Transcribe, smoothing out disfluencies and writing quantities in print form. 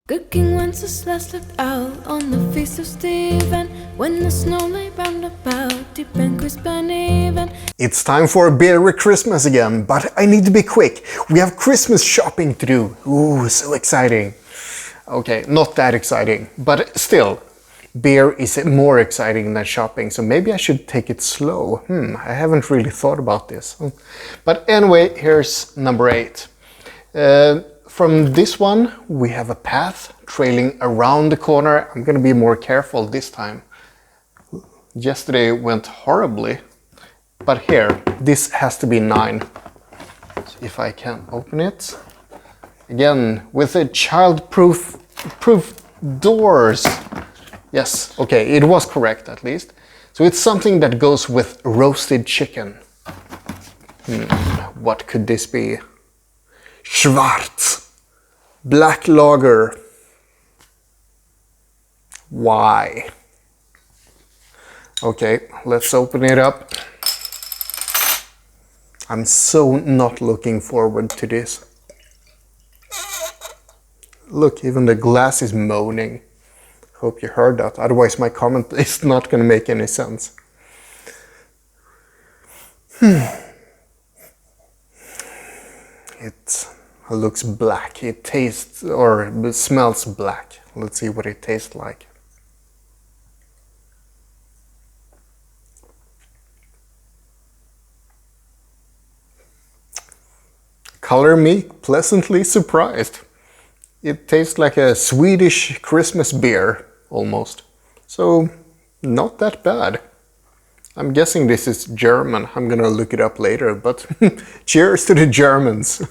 Good King Wenceslas looked out on the feast of Stephen, when the snow lay round about, deep and crisp and even. It's time for Beery Christmas again, but I need to be quick. We have Christmas shopping to do. Ooh, so exciting. Okay, not that exciting, but still, beer is more exciting than shopping, so maybe I should take it slow. I haven't really thought about this. But anyway, here's number 8. From this one, we have a path trailing around the corner. I'm gonna be more careful this time. Yesterday went horribly, but here, this has to be 9. So if I can open it. Again, with the child-proof doors. Yes, okay, it was correct at least. So it's something that goes with roasted chicken. What could this be? Schwarz. Black lager. Why? Okay, let's open it up. I'm so not looking forward to this. Look, even the glass is moaning. Hope you heard that, otherwise my comment is not going to make any sense. It looks black. It tastes or smells black. Let's see what it tastes like. Color me pleasantly surprised. It tastes like a Swedish Christmas beer, almost. So, not that bad. I'm guessing this is German. I'm gonna look it up later, but cheers to the Germans.